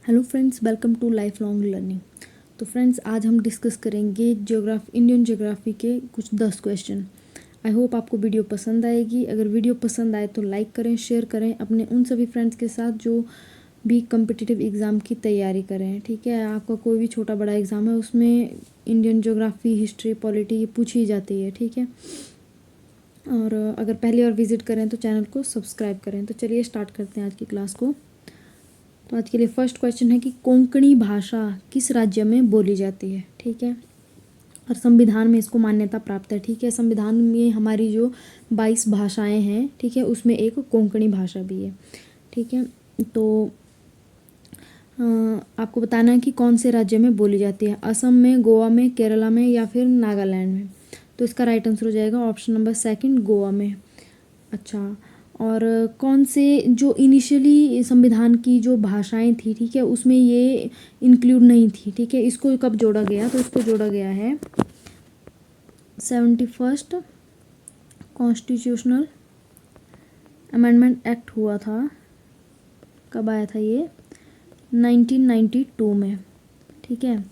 Hello friends, welcome to life long learning. तो friends, आज हम डिस्कस करेंगे इंडियन ज्योग्राफी के कुछ 10 क्वेश्चन। आई होप आपको वीडियो पसंद आएगी। अगर वीडियो पसंद आए तो लाइक करें, शेयर करें अपने उन सभी फ्रेंड्स के साथ जो भी कम्पिटिटिव एग्ज़ाम की तैयारी करें। ठीक है, आपका कोई भी छोटा बड़ा एग्ज़ाम है उसमें इंडियन ज्योग्राफी, हिस्ट्री, पॉलिटी ये पूछी जाती है। ठीक है, और अगर पहली बार विजिट करें तो चैनल को सब्सक्राइब करें। तो चलिए स्टार्ट करते हैं आज की क्लास को। तो आज के लिए फर्स्ट क्वेश्चन है कि कोंकणी भाषा किस राज्य में बोली जाती है। ठीक है, और संविधान में इसको मान्यता प्राप्त है। ठीक है, संविधान में हमारी जो 22 भाषाएं हैं, ठीक है, उसमें एक कोंकणी भाषा भी है। ठीक है, तो आपको बताना है कि कौन से राज्य में बोली जाती है। असम में, गोवा में, केरला में या फिर नागालैंड में। तो इसका राइट आंसर हो जाएगा ऑप्शन नंबर सेकंड, गोवा में। अच्छा, और कौन से जो इनिशियली संविधान की जो भाषाएं थी, ठीक है, उसमें ये इंक्लूड नहीं थी। ठीक है, इसको कब जोड़ा गया? तो इसको जोड़ा गया है 71st कॉन्स्टिट्यूशनल अमेंडमेंट एक्ट हुआ था। कब आया था ये? 1992 में। ठीक है,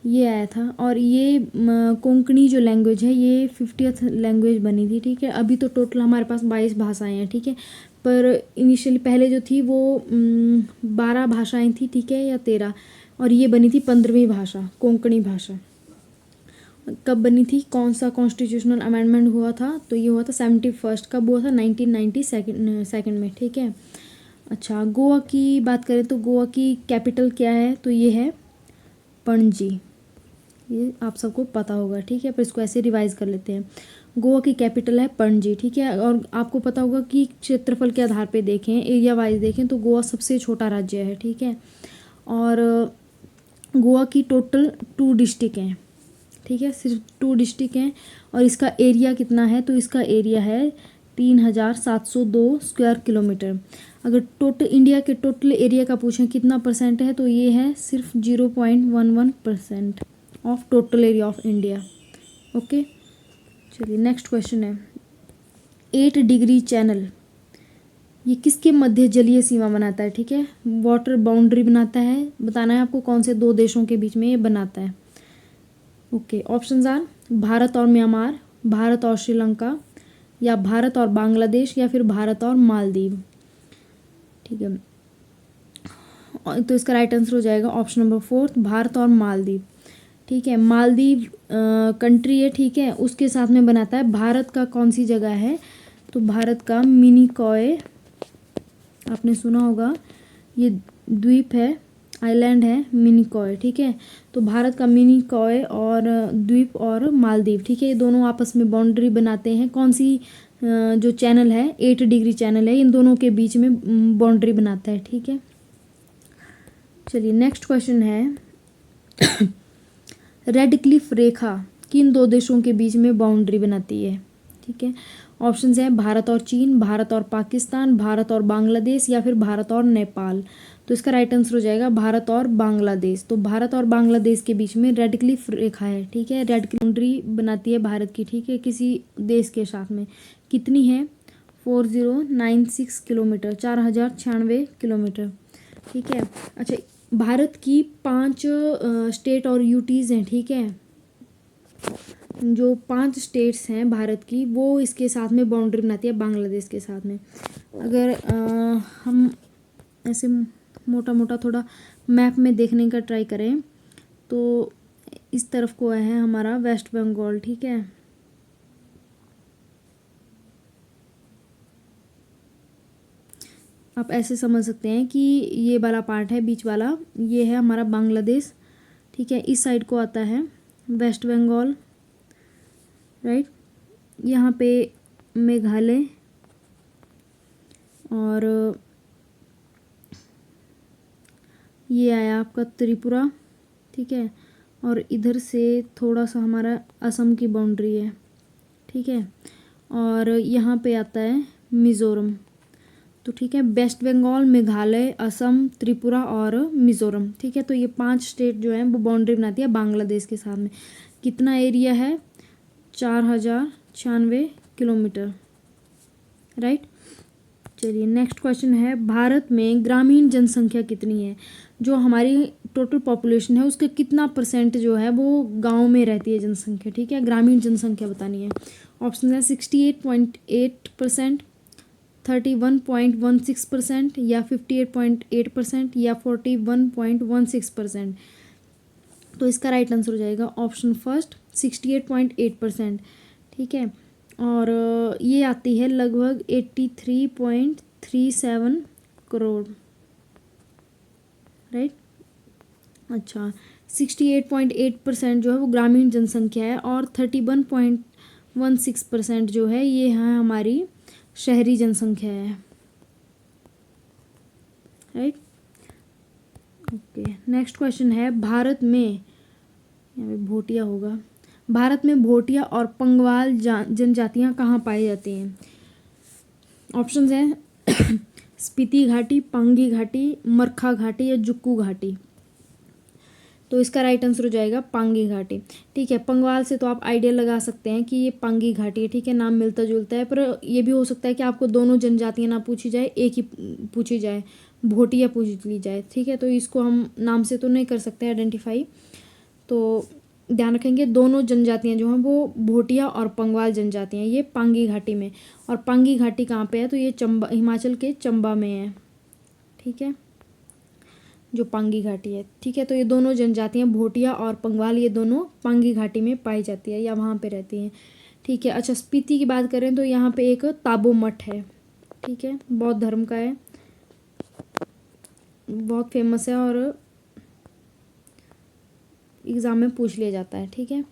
ये आया था। और ये कोंकणी जो लैंग्वेज है ये 50th लैंग्वेज बनी थी। ठीक है, अभी तो टोटल हमारे पास 22 भाषाएं हैं। ठीक है, पर इनिशियली पहले जो थी वो 12 भाषाएं थी। ठीक है, या 13, और ये बनी थी 15वीं भाषा, कोंकणी भाषा। कब बनी थी? कौन सा कॉन्स्टिट्यूशनल अमेंडमेंट हुआ था? तो ये हुआ था 71st। कब हुआ था? 1992 में। ठीक है, अच्छा, गोवा की बात करें तो गोवा की कैपिटल क्या है? तो ये है पणजी। ये आप सबको पता होगा। ठीक है, पर इसको ऐसे रिवाइज कर लेते हैं। गोवा की कैपिटल है पणजी। ठीक है, और आपको पता होगा कि क्षेत्रफल के आधार पे देखें, एरिया वाइज देखें तो गोवा सबसे छोटा राज्य है। ठीक है, और गोवा की टोटल 2 डिस्ट्रिक्ट हैं। ठीक है, सिर्फ 2 डिस्ट्रिक्ट हैं। और इसका एरिया कितना है? तो इसका एरिया है 3702 स्क्वायर किलोमीटर। अगर टोटल इंडिया के टोटल एरिया का पूछें कितना परसेंट है, तो ये है सिर्फ 0.11% of total area of India. Okay, चलिए नेक्स्ट क्वेश्चन है 8 डिग्री चैनल ये किसके मध्य जलीय सीमा बनाता है? ठीक है, वाटर बाउंड्री बनाता है। बताना है आपको कौन से 2 देशों के बीच में ये बनाता है। ओके, ऑप्शंस आर भारत और म्यांमार, भारत और श्रीलंका, या भारत और बांग्लादेश, या फिर भारत और मालदीव। ठीक है, तो इसका राइट आंसर हो जाएगा ऑप्शन नंबर 4, भारत और मालदीव। ठीक है, मालदीव कंट्री है। ठीक है, उसके साथ में बनाता है। भारत का कौन सी जगह है? तो भारत का मिनिकॉय, आपने सुना होगा, ये द्वीप है, आइलैंड है मिनिकॉय। ठीक है, तो भारत का मिनिकॉय और द्वीप और मालदीव, ठीक है, ये दोनों आपस में बाउंड्री बनाते हैं। कौन सी जो चैनल है, 8 डिग्री चैनल है, इन दोनों के बीच में बाउंड्री बनाता है। ठीक है, चलिए नेक्स्ट क्वेश्चन है रेड क्लिफ रेखा किन 2 देशों के बीच में बाउंड्री बनाती है? ठीक है, ऑप्शंस हैं भारत और चीन, भारत और पाकिस्तान, भारत और बांग्लादेश, या फिर भारत और नेपाल। तो इसका राइट आंसर हो जाएगा भारत और बांग्लादेश। तो भारत और बांग्लादेश के बीच में रेड क्लिफ रेखा है। ठीक है, रेड क्लिफ बाउंड्री बनाती है भारत की। ठीक है, किसी देश के साथ में कितनी है? 4096 किलोमीटर, 4096 किलोमीटर। ठीक है, अच्छा, भारत की 5 स्टेट और यूटीज़ हैं। ठीक है, जो 5 स्टेट्स हैं भारत की, वो इसके साथ में बाउंड्री बनाती है बांग्लादेश के साथ में। अगर हम ऐसे मोटा मोटा थोड़ा मैप में देखने का ट्राई करें तो इस तरफ को है हमारा वेस्ट बंगाल। ठीक है, आप ऐसे समझ सकते हैं कि ये वाला पार्ट है, बीच वाला, ये है हमारा बांग्लादेश। ठीक है, इस साइड को आता है वेस्ट बंगाल, राइट। यहाँ पे मेघालय, और ये आया आपका त्रिपुरा। ठीक है, और इधर से थोड़ा सा हमारा असम की बाउंड्री है। ठीक है, और यहाँ पे आता है मिज़ोरम। तो ठीक है, वेस्ट बंगाल, मेघालय, असम, त्रिपुरा और मिज़ोरम। ठीक है, तो ये 5 स्टेट जो हैं वो बाउंड्री बनाती है बांग्लादेश के साथ में। कितना एरिया है? 4096 किलोमीटर, राइट। चलिए नेक्स्ट क्वेश्चन है, भारत में ग्रामीण जनसंख्या कितनी है? जो हमारी टोटल पॉपुलेशन है उसका कितना परसेंट जो है वो गांव में रहती है जनसंख्या, ठीक है, ग्रामीण जनसंख्या बतानी है। ऑप्शन है 68.8%, 31.16% या 58.8% या 41.16%। तो इसका राइट आंसर हो जाएगा ऑप्शन फर्स्ट 68.8%, ठीक है। और ये आती है लगभग 83.37 करोड़, राइट। अच्छा, 68.8% जो है वो ग्रामीण जनसंख्या है और 31.16% जो है ये है हमारी शहरी जनसंख्या है, राइट। ओके, नेक्स्ट क्वेश्चन है, भारत में यहाँ पे भोटिया होगा, भारत में भोटिया और पंगवाल जनजातियाँ कहाँ पाई जाती हैं? ऑप्शंस हैं स्पीति घाटी, पांगी घाटी, मरखा घाटी या जुक्कू घाटी। तो इसका राइट आंसर हो जाएगा पांगी घाटी, ठीक है। पंगवाल से तो आप आइडिया लगा सकते हैं कि ये पांगी घाटी है, ठीक है, नाम मिलता जुलता है, पर ये भी हो सकता है कि आपको दोनों जनजातियाँ ना पूछी जाए, एक ही पूछी जाए, भोटिया पूछ ली जाए, ठीक है। तो इसको हम नाम से तो नहीं कर सकते आइडेंटिफाई, तो ध्यान रखेंगे दोनों जनजातियाँ जो हैं वो भोटिया और पंगवाल जनजातियाँ, ये पांगी घाटी में। और पांगी घाटी कहाँ पे है? तो ये चंबा, हिमाचल के चंबा में है, ठीक है, जो पांगी घाटी है, ठीक है। तो ये दोनों जनजातियाँ भोटिया और पंगवाल ये दोनों पांगी घाटी में पाई जाती है या वहाँ पे रहती हैं, ठीक है। अच्छा, स्पीति की बात करें तो यहाँ पे एक ताबो मठ है, ठीक है, बौद्ध धर्म का है, बहुत फेमस है और एग्ज़ाम में पूछ लिया जाता है, ठीक है।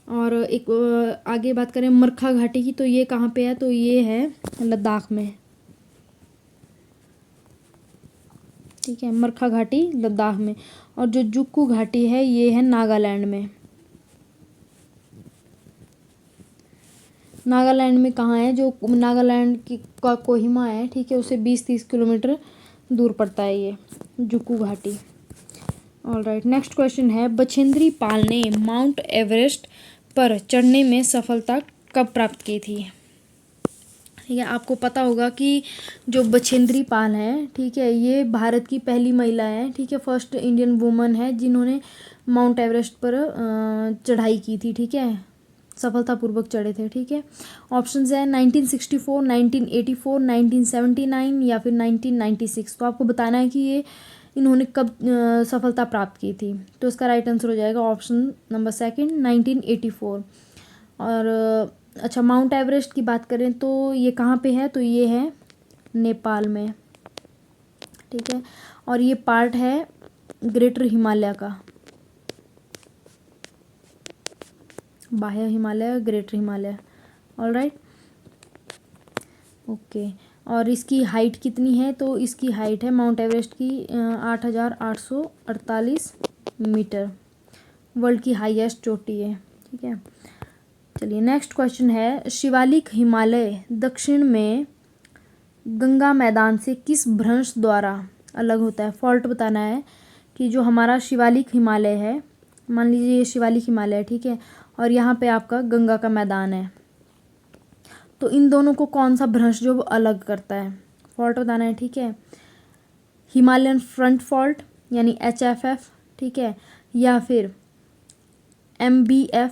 और एक आगे बात करें मरखा घाटी की, तो ये कहाँ पे है? तो ये है लद्दाख में, ठीक है, मरखा घाटी लद्दाख में। और जो जुक्कू घाटी है ये है नागालैंड में। नागालैंड में कहाँ है? जो नागालैंड की का कोहिमा है, ठीक है, उससे 20-30 किलोमीटर दूर पड़ता है ये जुक्कू घाटी। ऑलराइट, नेक्स्ट क्वेश्चन है, बछेंद्री पाल ने माउंट एवरेस्ट पर चढ़ने में सफलता कब प्राप्त की थी? ठीक है, आपको पता होगा कि जो बछेंद्री पाल है, ठीक है, ये भारत की पहली महिला है, ठीक है, फर्स्ट इंडियन वुमन है जिन्होंने माउंट एवरेस्ट पर चढ़ाई की थी, ठीक है, सफलतापूर्वक चढ़े थे, ठीक है। ऑप्शंस है 1964, 1984, 1979 या फिर 1996। तो आपको बताना है कि ये इन्होंने कब सफलता प्राप्त की थी। तो इसका राइट आंसर हो जाएगा ऑप्शन नंबर सेकंड 1984। और अच्छा, माउंट एवरेस्ट की बात करें तो ये कहाँ पे है? तो ये है नेपाल में, ठीक है, और ये पार्ट है ग्रेटर हिमालय का, बाह्य Himalaya, greater Himalaya. Alright, okay. और इसकी हाइट कितनी है? तो इसकी हाइट है माउंट एवरेस्ट की 8,848 मीटर, वर्ल्ड की हाईएस्ट चोटी है, ठीक है। चलिए नेक्स्ट क्वेश्चन है, शिवालिक हिमालय दक्षिण में गंगा मैदान से किस भ्रंश द्वारा अलग होता है? फॉल्ट बताना है कि जो हमारा शिवालिक हिमालय है, मान लीजिए ये शिवालिक हिमालय है, ठीक है, और यहाँ पे आपका गंगा का मैदान है, तो इन दोनों को कौन सा भ्रंश जो अलग करता है? फॉल्ट बताना है, ठीक है। हिमालयन फ्रंट फॉल्ट यानी HFF, ठीक है, या फिर MBF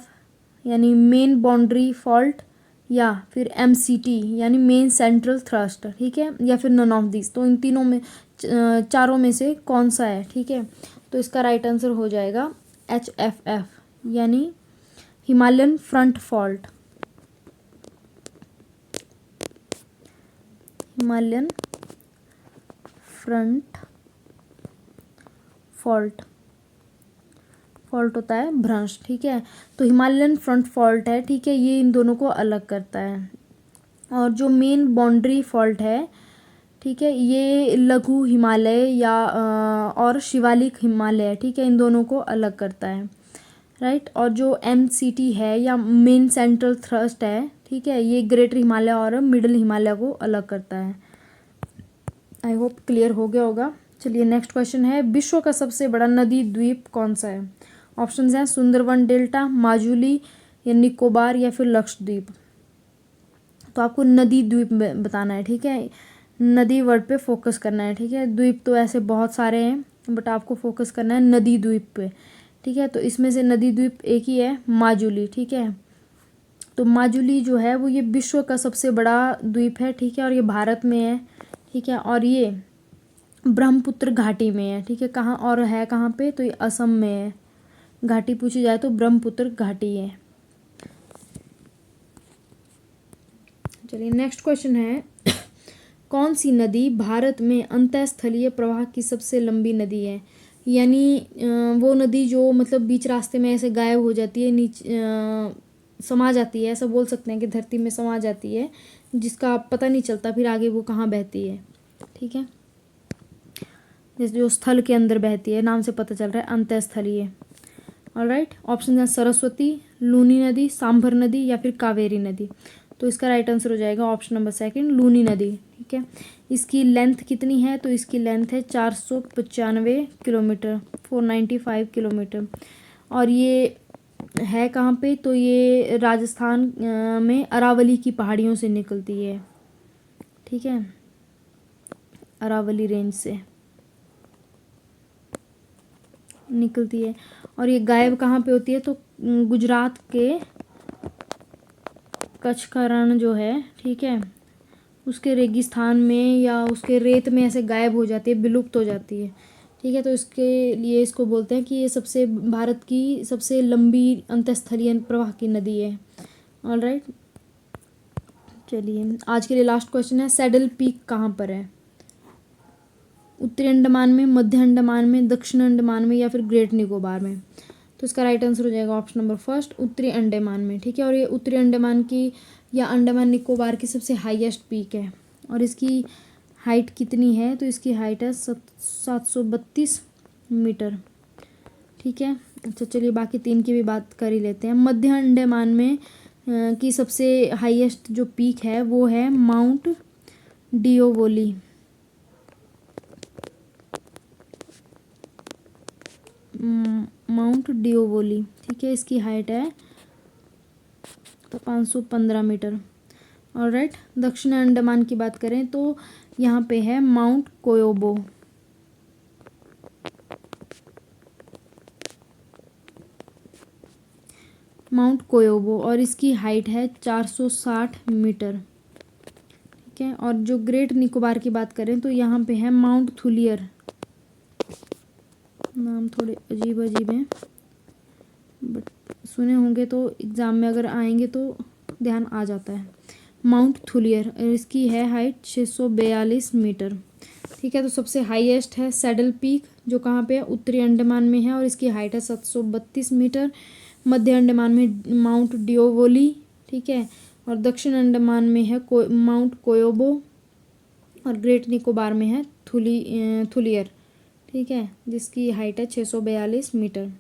यानी मेन बाउंड्री फॉल्ट, या फिर MCT यानी मेन सेंट्रल थ्रस्ट, ठीक है, या फिर नन ऑफ दिस। तो इन तीनों में चारों में से कौन सा है? ठीक है, तो इसका राइट आंसर हो जाएगा HFF यानी Himalayan front fault, Himalayan front fault, fault होता है भ्रंश, ठीक है। तो हिमालयन फ्रंट फॉल्ट है, ठीक है, ये इन दोनों को अलग करता है। और जो मेन बाउंड्री फॉल्ट है, ठीक है, ये लघु हिमालय या और शिवालिक हिमालय, ठीक है, इन दोनों को अलग करता है, राइट। और जो MCT है या मेन सेंट्रल थ्रस्ट है, ठीक है, ये ग्रेटर हिमालय और मिडल हिमालय को अलग करता है। आई होप क्लियर हो गया होगा। चलिए नेक्स्ट क्वेश्चन है, विश्व का सबसे बड़ा नदी द्वीप कौन सा है? ऑप्शंस हैं सुंदरवन डेल्टा, माजुली या निकोबार या फिर लक्षद्वीप। तो आपको नदी द्वीप बताना है, ठीक है। नदी वर्ड पे फोकस करना है, ठीक है। द्वीप तो ऐसे बहुत सारे हैं बट आपको फोकस करना है नदी द्वीप पे, ठीक है। तो इसमें से नदी द्वीप एक ही है, माजुली, ठीक है। तो माजुली जो है वो ये विश्व का सबसे बड़ा द्वीप है, ठीक है, और ये भारत में है, ठीक है। और ये ब्रह्मपुत्र घाटी में है, ठीक है। कहाँ और है, कहाँ पे, तो ये असम में है। घाटी पूछी जाए तो ब्रह्मपुत्र घाटी है। चलिए नेक्स्ट क्वेश्चन है कौन सी नदी भारत में अंतःस्थलीय प्रवाह की सबसे लंबी नदी है। यानी वो नदी जो मतलब बीच रास्ते में ऐसे गायब हो जाती है, नीचे समा जाती है, ऐसा बोल सकते हैं कि धरती में समा जाती है, जिसका पता नहीं चलता फिर आगे वो कहाँ बहती है, ठीक है। जैसे जो स्थल के अंदर बहती है, नाम से पता चल रहा है अंतःस्थलीय। ऑलराइट, ऑप्शन है सरस्वती, लूनी नदी, सांभर नदी या फिर कावेरी नदी। तो इसका राइट आंसर हो जाएगा ऑप्शन नंबर सेकंड, लूनी नदी, ठीक है। इसकी लेंथ कितनी है, तो इसकी लेंथ है 495 किलोमीटर, 495 किलोमीटर। और ये है कहाँ पे, तो ये राजस्थान में अरावली की पहाड़ियों से निकलती है, ठीक है, अरावली रेंज से निकलती है। और ये गायब कहाँ पे होती है, तो गुजरात के कच्छ का रण जो है, ठीक है, उसके रेगिस्तान में या उसके रेत में ऐसे गायब हो जाती है, विलुप्त हो जाती है, ठीक है। तो इसके लिए इसको बोलते हैं कि ये सबसे भारत की सबसे लंबी अंतःस्थलीय प्रवाह की नदी है। ऑलराइट, चलिए आज के लिए लास्ट क्वेश्चन है सैडल पीक कहाँ पर है। उत्तरी अंडमान में, मध्य अंडमान में, दक्षिण अंडमान में या फिर ग्रेट निकोबार में। तो इसका राइट आंसर हो जाएगा ऑप्शन नंबर फर्स्ट, उत्तरी अंडमान में, ठीक है। और ये उत्तरी अंडमान की या अंडमान निकोबार की सबसे हाईएस्ट पीक है। और इसकी हाइट कितनी है, तो इसकी हाइट है 732 मीटर, ठीक है। अच्छा चलिए बाकी तीन की भी बात कर ही लेते हैं। मध्य अंडमान में की सबसे हाईएस्ट जो पीक है वो है माउंट डिओवोली, माउंट डिओवोली, ठीक है। इसकी हाइट है तो 515 मीटर। ऑलराइट, दक्षिण अंडमान की बात करें तो यहाँ पे है माउंट कोयोबो, माउंट कोयोबो, और इसकी हाइट है 460 मीटर, ठीक है। और जो ग्रेट निकोबार की बात करें तो यहाँ पे है माउंट थुलियर, नाम थोड़े अजीब अजीब हैं बट सुने होंगे तो एग्ज़ाम में अगर आएंगे तो ध्यान आ जाता है। माउंट थुलियर, इसकी है हाइट 642 मीटर, ठीक है। तो सबसे हाईएस्ट है सैडल पीक जो कहाँ पे है, उत्तरी अंडमान में है, और इसकी हाइट है 732 मीटर। मध्य अंडमान में माउंट डिओवोली, ठीक है। और दक्षिण अंडमान में है माउंट कोयोबो, और ग्रेट निकोबार में है थुलियर, ठीक है, जिसकी हाइट है 642 मीटर।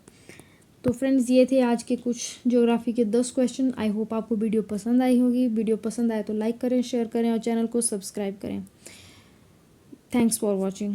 तो फ्रेंड्स ये थे आज के कुछ ज्योग्राफी के 10 क्वेश्चन। आई होप आपको वीडियो पसंद आई होगी। वीडियो पसंद आए तो लाइक करें, शेयर करें और चैनल को सब्सक्राइब करें। Thanks for watching.